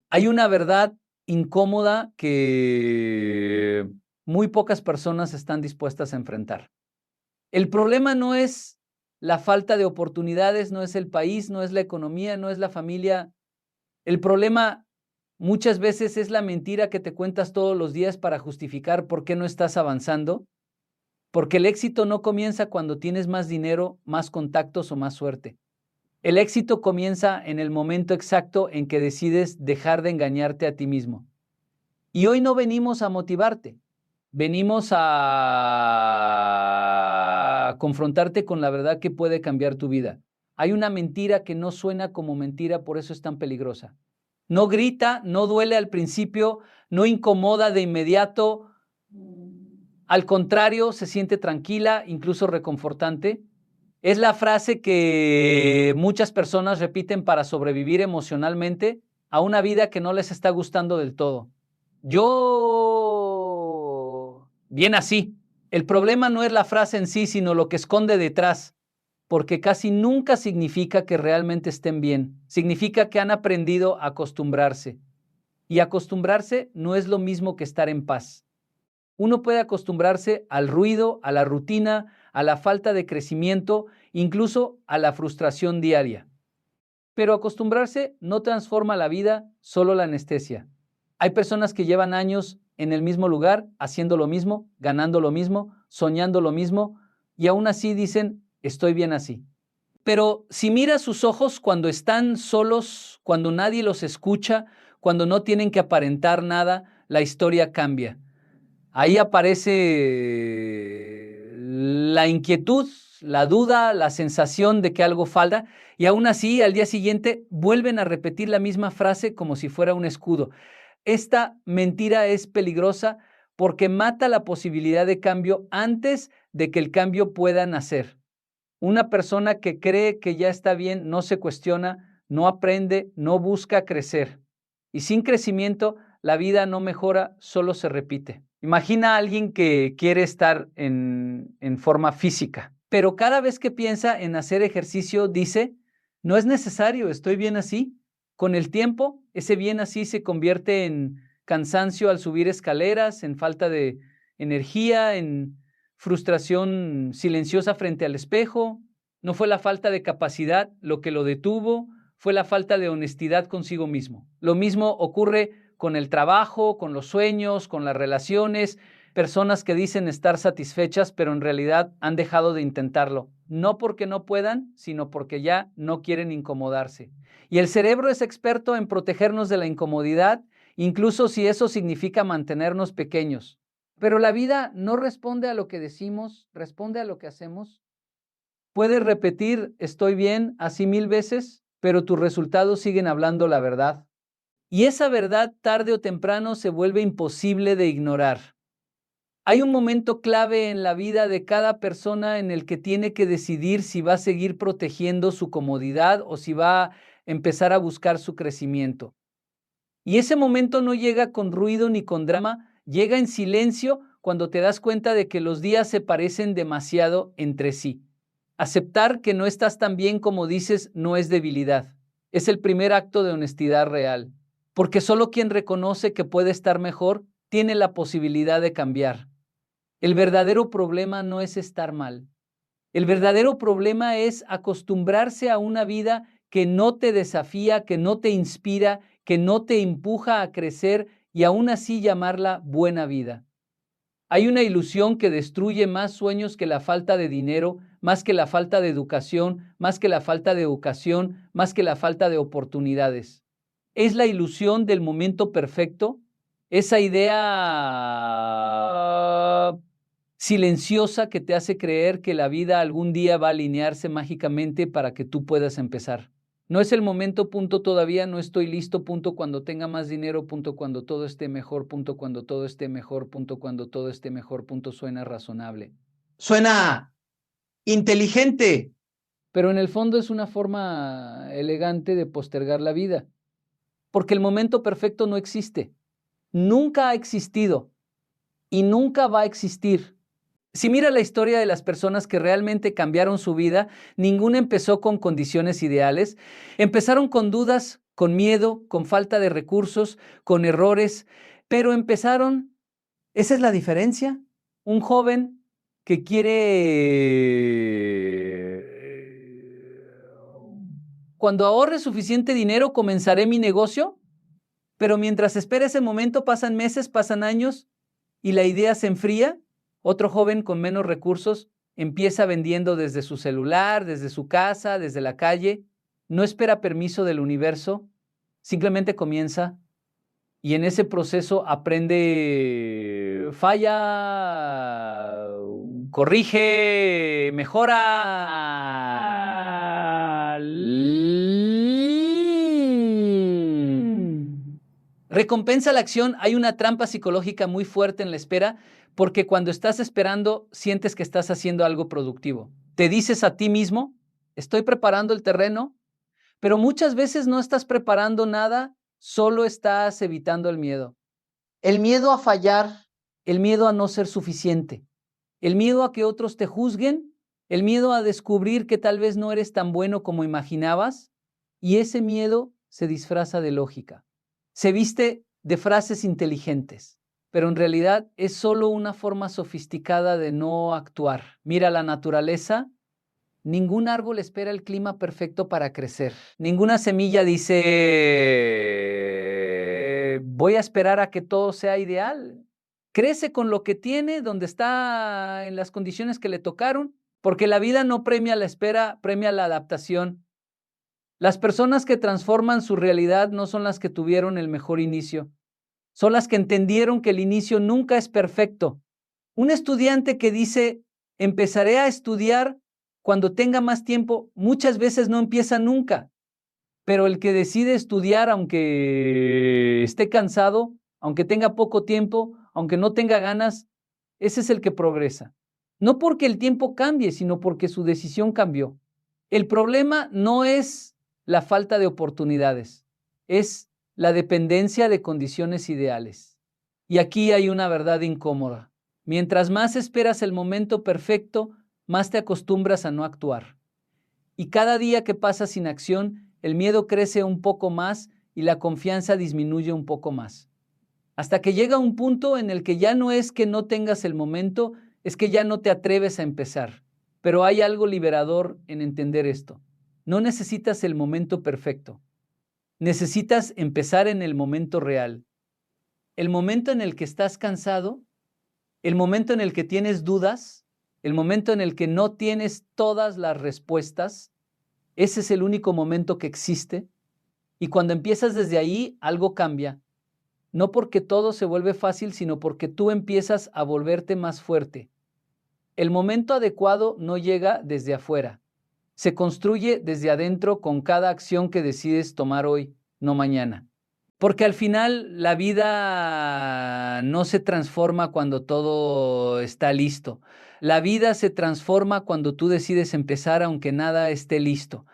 Hay una verdad incómoda que muy pocas personas están dispuestas a enfrentar. El problema no es la falta de oportunidades, no es el país, no es la economía, no es la familia. El problema muchas veces es la mentira que te cuentas todos los días para justificar por qué no estás avanzando, porque el éxito no comienza cuando tienes más dinero, más contactos o más suerte. El éxito comienza en el momento exacto en que decides dejar de engañarte a ti mismo. Y hoy no venimos a motivarte, venimos a confrontarte con la verdad que puede cambiar tu vida. Hay una mentira que no suena como mentira, por eso es tan peligrosa. No grita, no duele al principio, no incomoda de inmediato. Al contrario, se siente tranquila, incluso reconfortante. Es la frase que muchas personas repiten para sobrevivir emocionalmente a una vida que no les está gustando del todo. Yo, bien así. El problema no es la frase en sí, sino lo que esconde detrás, porque casi nunca significa que realmente estén bien. Significa que han aprendido a acostumbrarse. Y acostumbrarse no es lo mismo que estar en paz. Uno puede acostumbrarse al ruido, a la rutina, a la falta de crecimiento, incluso a la frustración diaria. Pero acostumbrarse no transforma la vida, solo la anestesia. Hay personas que llevan años en el mismo lugar, haciendo lo mismo, ganando lo mismo, soñando lo mismo, y aún así dicen, estoy bien así. Pero si miras sus ojos cuando están solos, cuando nadie los escucha, cuando no tienen que aparentar nada, la historia cambia. Ahí aparece la inquietud, la duda, la sensación de que algo falta, y aún así al día siguiente vuelven a repetir la misma frase como si fuera un escudo. Esta mentira es peligrosa porque mata la posibilidad de cambio antes de que el cambio pueda nacer. Una persona que cree que ya está bien no se cuestiona, no aprende, no busca crecer. Y sin crecimiento, la vida no mejora, solo se repite. Imagina a alguien que quiere estar en forma física, pero cada vez que piensa en hacer ejercicio dice, no es necesario, estoy bien así. Con el tiempo, ese bien así se convierte en cansancio al subir escaleras, en falta de energía, en frustración silenciosa frente al espejo. No fue la falta de capacidad lo que lo detuvo, fue la falta de honestidad consigo mismo. Lo mismo ocurre con el trabajo, con los sueños, con las relaciones, personas que dicen estar satisfechas, pero en realidad han dejado de intentarlo. No porque no puedan, sino porque ya no quieren incomodarse. Y el cerebro es experto en protegernos de la incomodidad, incluso si eso significa mantenernos pequeños. Pero la vida no responde a lo que decimos, responde a lo que hacemos. Puedes repetir estoy bien así 1000 veces, pero tus resultados siguen hablando la verdad. Y esa verdad tarde o temprano se vuelve imposible de ignorar. Hay un momento clave en la vida de cada persona en el que tiene que decidir si va a seguir protegiendo su comodidad o si va a empezar a buscar su crecimiento. Y ese momento no llega con ruido ni con drama, llega en silencio cuando te das cuenta de que los días se parecen demasiado entre sí. Aceptar que no estás tan bien como dices no es debilidad, es el primer acto de honestidad real, porque solo quien reconoce que puede estar mejor tiene la posibilidad de cambiar. El verdadero problema no es estar mal. El verdadero problema es acostumbrarse a una vida que no te desafía, que no te inspira, que no te empuja a crecer y aún así llamarla buena vida. Hay una ilusión que destruye más sueños que la falta de dinero, más que la falta de educación, más que la falta de educación, más que la falta de oportunidades. Es la ilusión del momento perfecto, esa idea silenciosa que te hace creer que la vida algún día va a alinearse mágicamente para que tú puedas empezar. No es el momento, punto todavía, no estoy listo, punto cuando tenga más dinero, punto cuando todo esté mejor, punto cuando todo esté mejor, punto cuando todo esté mejor, punto suena razonable. Suena inteligente, pero en el fondo es una forma elegante de postergar la vida, porque el momento perfecto no existe, nunca ha existido y nunca va a existir. Si mira la historia de las personas que realmente cambiaron su vida, ninguna empezó con condiciones ideales, empezaron con dudas, con miedo, con falta de recursos, con errores, pero empezaron. Esa es la diferencia. Un joven que cuando ahorre suficiente dinero, comenzaré mi negocio, pero mientras espera ese momento, pasan meses, pasan años, y la idea se enfría. Otro joven con menos recursos empieza vendiendo desde su celular, desde su casa, desde la calle, no espera permiso del universo, simplemente comienza y en ese proceso aprende, falla, corrige, mejora. Recompensa la acción. Hay una trampa psicológica muy fuerte en la espera, porque cuando estás esperando, sientes que estás haciendo algo productivo. Te dices a ti mismo, estoy preparando el terreno, pero muchas veces no estás preparando nada, solo estás evitando el miedo. El miedo a fallar, el miedo a no ser suficiente, el miedo a que otros te juzguen, el miedo a descubrir que tal vez no eres tan bueno como imaginabas, y ese miedo se disfraza de lógica. Se viste de frases inteligentes, pero en realidad es solo una forma sofisticada de no actuar. Mira la naturaleza. Ningún árbol espera el clima perfecto para crecer. Ninguna semilla dice, voy a esperar a que todo sea ideal. Crece con lo que tiene, donde está, en las condiciones que le tocaron, porque la vida no premia la espera, premia la adaptación. Las personas que transforman su realidad no son las que tuvieron el mejor inicio, son las que entendieron que el inicio nunca es perfecto. Un estudiante que dice, empezaré a estudiar cuando tenga más tiempo, muchas veces no empieza nunca, pero el que decide estudiar, aunque esté cansado, aunque tenga poco tiempo, aunque no tenga ganas, ese es el que progresa. No porque el tiempo cambie, sino porque su decisión cambió. El problema no es la falta de oportunidades, es la dependencia de condiciones ideales. Y aquí hay una verdad incómoda. Mientras más esperas el momento perfecto, más te acostumbras a no actuar. Y cada día que pasa sin acción, el miedo crece un poco más y la confianza disminuye un poco más. Hasta que llega un punto en el que ya no es que no tengas el momento, es que ya no te atreves a empezar. Pero hay algo liberador en entender esto. No necesitas el momento perfecto. Necesitas empezar en el momento real. El momento en el que estás cansado, el momento en el que tienes dudas, el momento en el que no tienes todas las respuestas, ese es el único momento que existe. Y cuando empiezas desde ahí, algo cambia. No porque todo se vuelve fácil, sino porque tú empiezas a volverte más fuerte. El momento adecuado no llega desde afuera. Se construye desde adentro con cada acción que decides tomar hoy, no mañana. Porque al final la vida no se transforma cuando todo está listo. La vida se transforma cuando tú decides empezar aunque nada esté listo.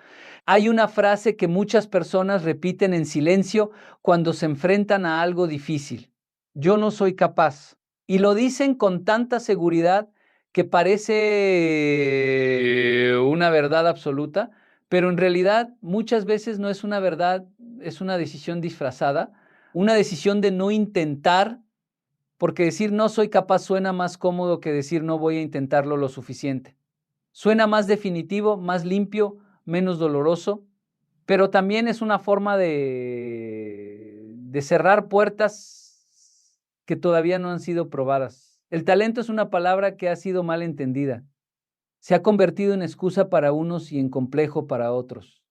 Hay una frase que muchas personas repiten en silencio cuando se enfrentan a algo difícil. Yo no soy capaz. Y lo dicen con tanta seguridad que parece una verdad absoluta, pero en realidad muchas veces no es una verdad, es una decisión disfrazada, una decisión de no intentar, porque decir no soy capaz suena más cómodo que decir no voy a intentarlo lo suficiente. Suena más definitivo, más limpio, menos doloroso, pero también es una forma de cerrar puertas que todavía no han sido probadas. El talento es una palabra que ha sido mal entendida. Se ha convertido en excusa para unos y en complejo para otros.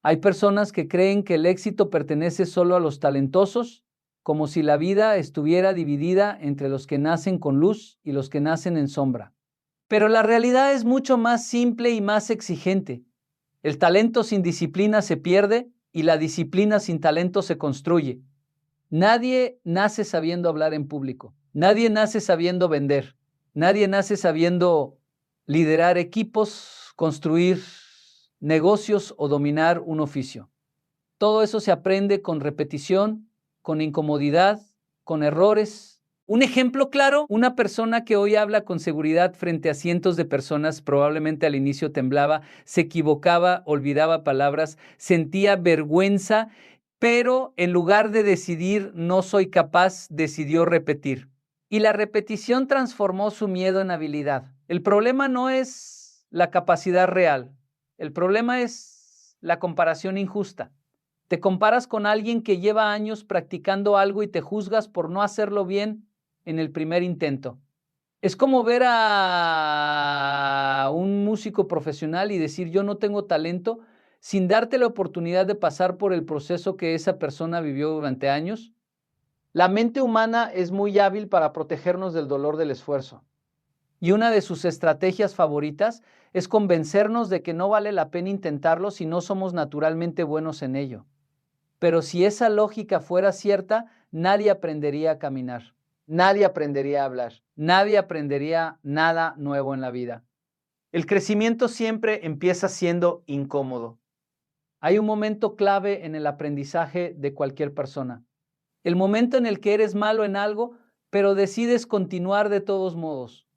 Hay personas que creen que el éxito pertenece solo a los talentosos, como si la vida estuviera dividida entre los que nacen con luz y los que nacen en sombra. Pero la realidad es mucho más simple y más exigente. El talento sin disciplina se pierde y la disciplina sin talento se construye. Nadie nace sabiendo hablar en público. Nadie nace sabiendo vender. Nadie nace sabiendo liderar equipos, construir negocios o dominar un oficio. Todo eso se aprende con repetición, con incomodidad, con errores. Un ejemplo claro, una persona que hoy habla con seguridad frente a cientos de personas, probablemente al inicio temblaba, se equivocaba, olvidaba palabras, sentía vergüenza pero en lugar de decidir no soy capaz, decidió repetir. Y la repetición transformó su miedo en habilidad. El problema no es la capacidad real, el problema es la comparación injusta. Te comparas con alguien que lleva años practicando algo y te juzgas por no hacerlo bien en el primer intento. Es como ver a un músico profesional y decir yo no tengo talento, sin darte la oportunidad de pasar por el proceso que esa persona vivió durante años. La mente humana es muy hábil para protegernos del dolor del esfuerzo. Y una de sus estrategias favoritas es convencernos de que no vale la pena intentarlo si no somos naturalmente buenos en ello. Pero si esa lógica fuera cierta, nadie aprendería a caminar, nadie aprendería a hablar, nadie aprendería nada nuevo en la vida. El crecimiento siempre empieza siendo incómodo. Hay un momento clave en el aprendizaje de cualquier persona. El momento en el que eres malo en algo, pero decides continuar de todos modos.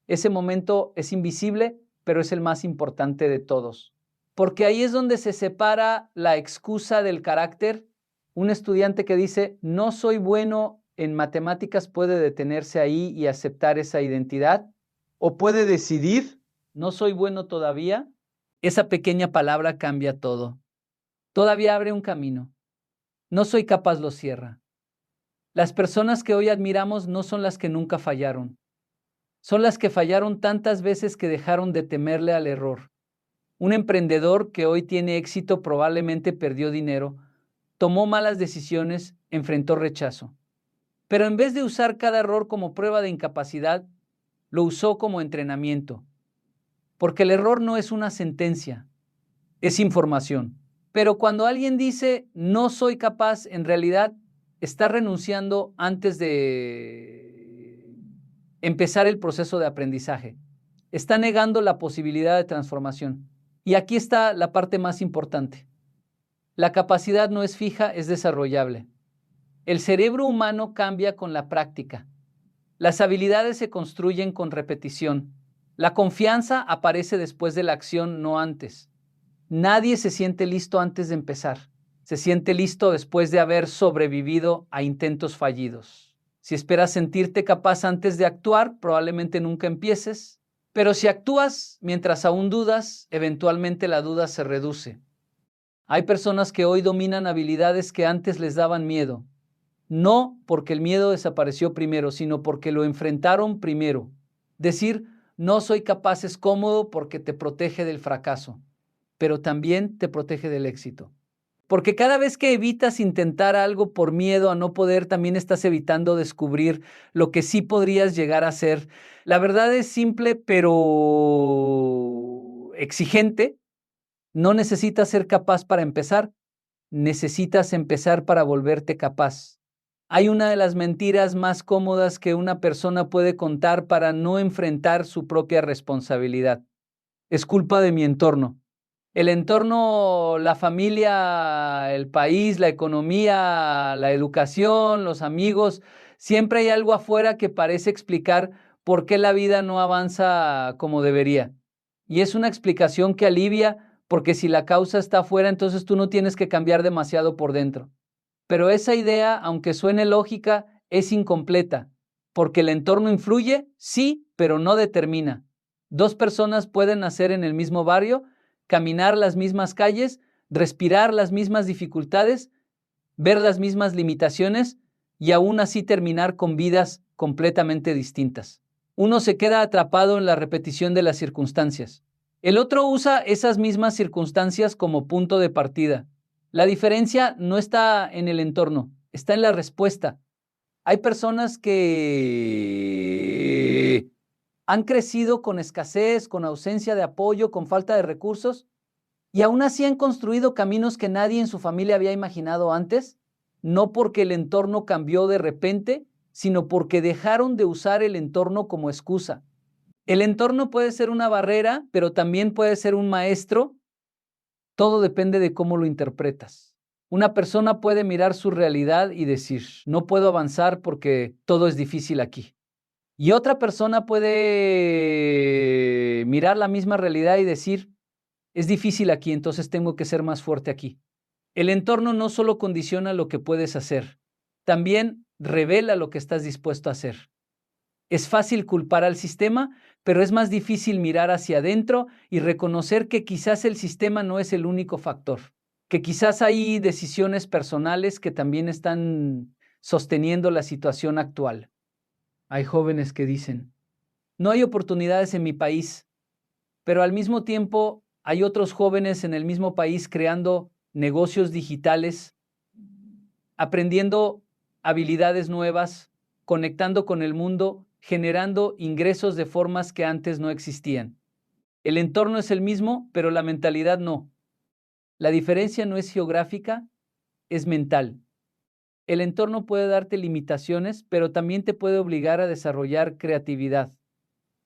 Ese momento es invisible, pero es el más importante de todos. Porque ahí es donde se separa la excusa del carácter. Un estudiante que dice, no soy bueno en matemáticas, puede detenerse ahí y aceptar esa identidad. O puede decidir, no soy bueno todavía. Esa pequeña palabra cambia todo. Todavía abre un camino. No soy capaz lo cierra. Las personas que hoy admiramos no son las que nunca fallaron. Son las que fallaron tantas veces que dejaron de temerle al error. Un emprendedor que hoy tiene éxito probablemente perdió dinero, tomó malas decisiones, enfrentó rechazo. Pero en vez de usar cada error como prueba de incapacidad, lo usó como entrenamiento. Porque el error no es una sentencia, es información. Pero cuando alguien dice no soy capaz, en realidad está renunciando antes de empezar el proceso de aprendizaje. Está negando la posibilidad de transformación. Y aquí está la parte más importante. La capacidad no es fija, es desarrollable. El cerebro humano cambia con la práctica. Las habilidades se construyen con repetición. La confianza aparece después de la acción, no antes. Nadie se siente listo antes de empezar. Se siente listo después de haber sobrevivido a intentos fallidos. Si esperas sentirte capaz antes de actuar, probablemente nunca empieces. Pero si actúas mientras aún dudas, eventualmente la duda se reduce. Hay personas que hoy dominan habilidades que antes les daban miedo. No porque el miedo desapareció primero, sino porque lo enfrentaron primero. Decir, no soy capaz es cómodo porque te protege del fracaso, pero también te protege del éxito. Porque cada vez que evitas intentar algo por miedo a no poder, también estás evitando descubrir lo que sí podrías llegar a ser. La verdad es simple, pero exigente. No necesitas ser capaz para empezar, necesitas empezar para volverte capaz. Hay una de las mentiras más cómodas que una persona puede contar para no enfrentar su propia responsabilidad. Es culpa de mi entorno. El entorno, la familia, el país, la economía, la educación, los amigos, siempre hay algo afuera que parece explicar por qué la vida no avanza como debería. Y es una explicación que alivia porque si la causa está afuera, entonces tú no tienes que cambiar demasiado por dentro. Pero esa idea, aunque suene lógica, es incompleta, porque el entorno influye, sí, pero no determina. Dos personas pueden nacer en el mismo barrio, caminar las mismas calles, respirar las mismas dificultades, ver las mismas limitaciones y aún así terminar con vidas completamente distintas. Uno se queda atrapado en la repetición de las circunstancias. El otro usa esas mismas circunstancias como punto de partida. La diferencia no está en el entorno, está en la respuesta. Hay personas que han crecido con escasez, con ausencia de apoyo, con falta de recursos, y aún así han construido caminos que nadie en su familia había imaginado antes, no porque el entorno cambió de repente, sino porque dejaron de usar el entorno como excusa. El entorno puede ser una barrera, pero también puede ser un maestro. Todo depende de cómo lo interpretas. Una persona puede mirar su realidad y decir, no puedo avanzar porque todo es difícil aquí. Y otra persona puede mirar la misma realidad y decir, es difícil aquí, entonces tengo que ser más fuerte aquí. El entorno no solo condiciona lo que puedes hacer, también revela lo que estás dispuesto a hacer. Es fácil culpar al sistema, pero es más difícil mirar hacia adentro y reconocer que quizás el sistema no es el único factor, que quizás hay decisiones personales que también están sosteniendo la situación actual. Hay jóvenes que dicen, no hay oportunidades en mi país, pero al mismo tiempo hay otros jóvenes en el mismo país creando negocios digitales, aprendiendo habilidades nuevas, conectando con el mundo, generando ingresos de formas que antes no existían. El entorno es el mismo, pero la mentalidad no. La diferencia no es geográfica, es mental. El entorno puede darte limitaciones, pero también te puede obligar a desarrollar creatividad.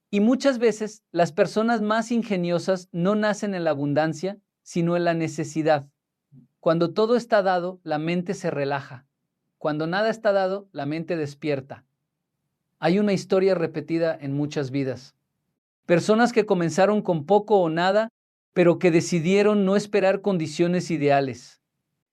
Y muchas veces las personas más ingeniosas no nacen en la abundancia, sino en la necesidad. Cuando todo está dado, la mente se relaja. Cuando nada está dado, la mente despierta. Hay una historia repetida en muchas vidas. Personas que comenzaron con poco o nada, pero que decidieron no esperar condiciones ideales.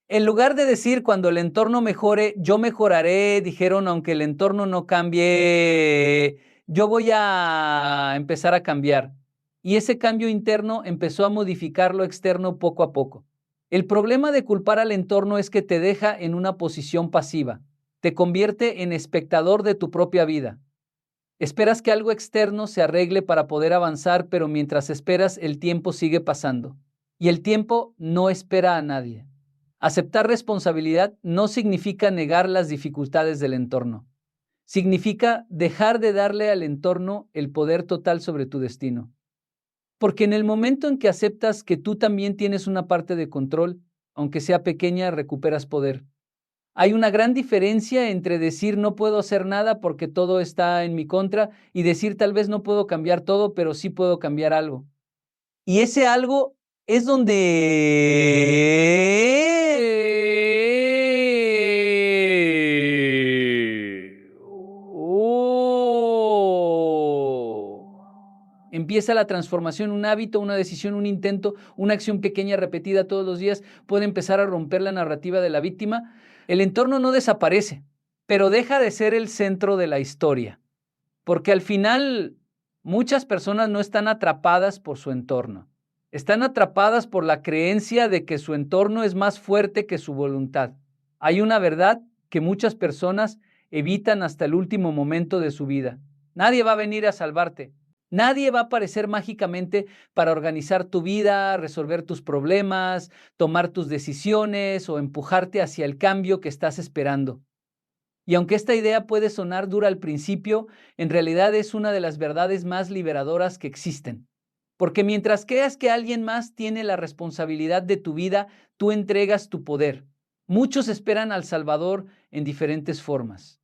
En lugar de decir cuando el entorno mejore, yo mejoraré, dijeron aunque el entorno no cambie, yo voy a empezar a cambiar. Y ese cambio interno empezó a modificar lo externo poco a poco. El problema de culpar al entorno es que te deja en una posición pasiva, te convierte en espectador de tu propia vida. Esperas que algo externo se arregle para poder avanzar, pero mientras esperas, el tiempo sigue pasando. Y el tiempo no espera a nadie. Aceptar responsabilidad no significa negar las dificultades del entorno. Significa dejar de darle al entorno el poder total sobre tu destino. Porque en el momento en que aceptas que tú también tienes una parte de control, aunque sea pequeña, recuperas poder. Hay una gran diferencia entre decir no puedo hacer nada porque todo está en mi contra y decir tal vez no puedo cambiar todo, pero sí puedo cambiar algo. Y ese algo es donde empieza la transformación, un hábito, una decisión, un intento, una acción pequeña repetida todos los días puede empezar a romper la narrativa de la víctima. El entorno no desaparece, pero deja de ser el centro de la historia, porque al final muchas personas no están atrapadas por su entorno, están atrapadas por la creencia de que su entorno es más fuerte que su voluntad. Hay una verdad que muchas personas evitan hasta el último momento de su vida. Nadie va a venir a salvarte. Nadie va a aparecer mágicamente para organizar tu vida, resolver tus problemas, tomar tus decisiones o empujarte hacia el cambio que estás esperando. Y aunque esta idea puede sonar dura al principio, en realidad es una de las verdades más liberadoras que existen. Porque mientras creas que alguien más tiene la responsabilidad de tu vida, tú entregas tu poder. Muchos esperan al Salvador en diferentes formas.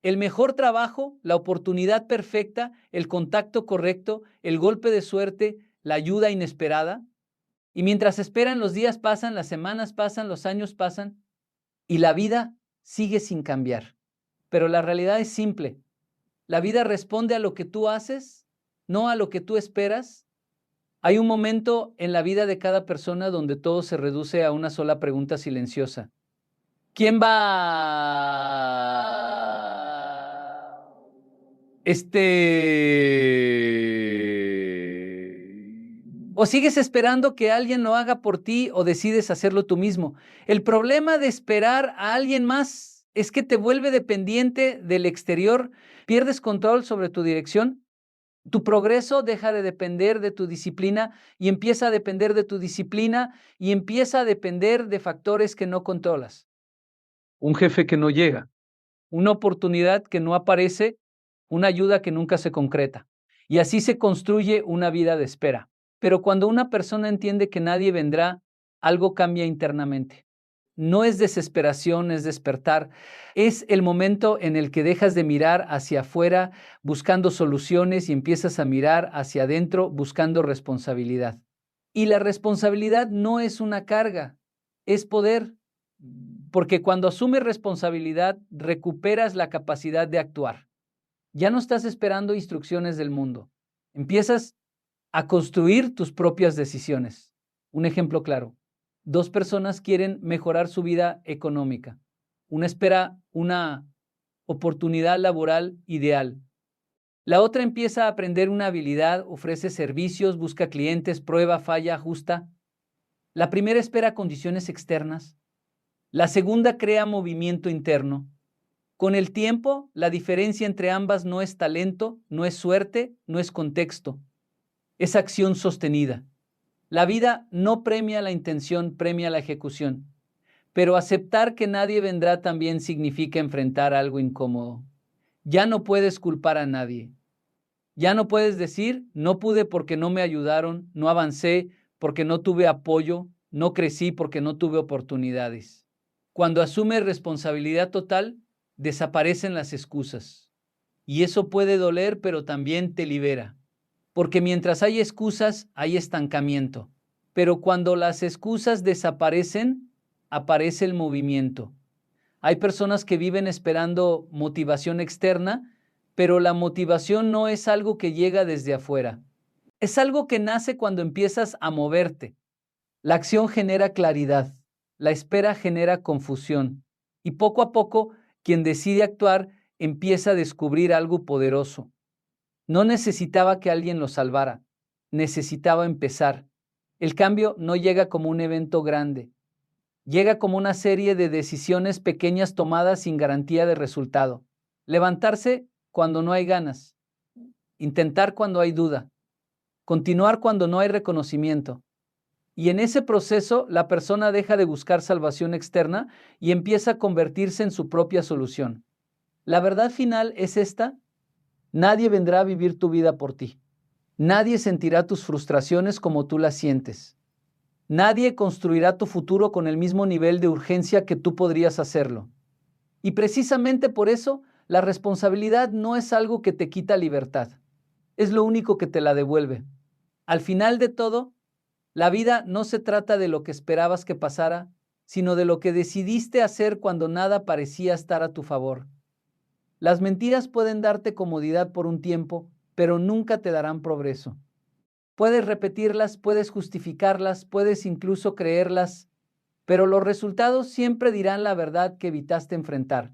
El mejor trabajo, la oportunidad perfecta, el contacto correcto, el golpe de suerte, la ayuda inesperada. Y mientras esperan, los días pasan, las semanas pasan, los años pasan y la vida sigue sin cambiar. Pero la realidad es simple. La vida responde a lo que tú haces, no a lo que tú esperas. Hay un momento en la vida de cada persona donde todo se reduce a una sola pregunta silenciosa. ¿Quién va? O sigues esperando que alguien lo haga por ti o decides hacerlo tú mismo. El problema de esperar a alguien más es que te vuelve dependiente del exterior, pierdes control sobre tu dirección, tu progreso deja de depender de tu disciplina y empieza a depender de tu disciplina y empieza a depender de factores que no controlas. Un jefe que no llega, una oportunidad que no aparece, una ayuda que nunca se concreta. Y así se construye una vida de espera. Pero cuando una persona entiende que nadie vendrá, algo cambia internamente. No es desesperación, es despertar. Es el momento en el que dejas de mirar hacia afuera buscando soluciones y empiezas a mirar hacia adentro buscando responsabilidad. Y la responsabilidad no es una carga, es poder. Porque cuando asumes responsabilidad, recuperas la capacidad de actuar. Ya no estás esperando instrucciones del mundo. Empiezas a construir tus propias decisiones. Un ejemplo claro. Dos personas quieren mejorar su vida económica. Una espera una oportunidad laboral ideal. La otra empieza a aprender una habilidad, ofrece servicios, busca clientes, prueba, falla, ajusta. La primera espera condiciones externas. La segunda crea movimiento interno. Con el tiempo, la diferencia entre ambas no es talento, no es suerte, no es contexto. Es acción sostenida. La vida no premia la intención, premia la ejecución. Pero aceptar que nadie vendrá también significa enfrentar algo incómodo. Ya no puedes culpar a nadie. Ya no puedes decir, no pude porque no me ayudaron, no avancé porque no tuve apoyo, no crecí porque no tuve oportunidades. Cuando asumes responsabilidad total, desaparecen las excusas. Y eso puede doler, pero también te libera. Porque mientras hay excusas, hay estancamiento. Pero cuando las excusas desaparecen, aparece el movimiento. Hay personas que viven esperando motivación externa, pero la motivación no es algo que llega desde afuera. Es algo que nace cuando empiezas a moverte. La acción genera claridad, la espera genera confusión, y poco a poco quien decide actuar empieza a descubrir algo poderoso. No necesitaba que alguien lo salvara, necesitaba empezar. El cambio no llega como un evento grande, llega como una serie de decisiones pequeñas tomadas sin garantía de resultado. Levantarse cuando no hay ganas, intentar cuando hay duda, continuar cuando no hay reconocimiento. Y en ese proceso la persona deja de buscar salvación externa y empieza a convertirse en su propia solución. La verdad final es esta: nadie vendrá a vivir tu vida por ti. Nadie sentirá tus frustraciones como tú las sientes. Nadie construirá tu futuro con el mismo nivel de urgencia que tú podrías hacerlo. Y precisamente por eso, la responsabilidad no es algo que te quita libertad. Es lo único que te la devuelve. Al final de todo, la vida no se trata de lo que esperabas que pasara, sino de lo que decidiste hacer cuando nada parecía estar a tu favor. Las mentiras pueden darte comodidad por un tiempo, pero nunca te darán progreso. Puedes repetirlas, puedes justificarlas, puedes incluso creerlas, pero los resultados siempre dirán la verdad que evitaste enfrentar.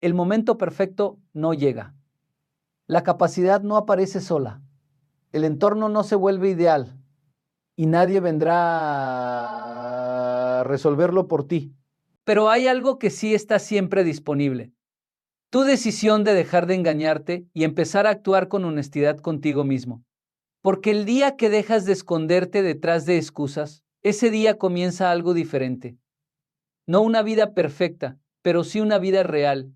El momento perfecto no llega. La capacidad no aparece sola. El entorno no se vuelve ideal y nadie vendrá a resolverlo por ti. Pero hay algo que sí está siempre disponible. Tu decisión de dejar de engañarte y empezar a actuar con honestidad contigo mismo. Porque el día que dejas de esconderte detrás de excusas, ese día comienza algo diferente. No una vida perfecta, pero sí una vida real.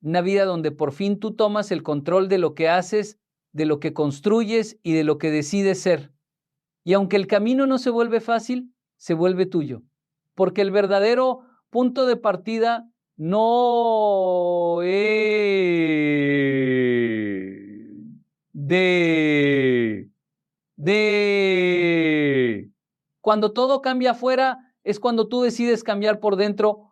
Una vida donde por fin tú tomas el control de lo que haces, de lo que construyes y de lo que decides ser. Y aunque el camino no se vuelve fácil, se vuelve tuyo. Porque el verdadero punto de partida no es de... Cuando todo cambia afuera, es cuando tú decides cambiar por dentro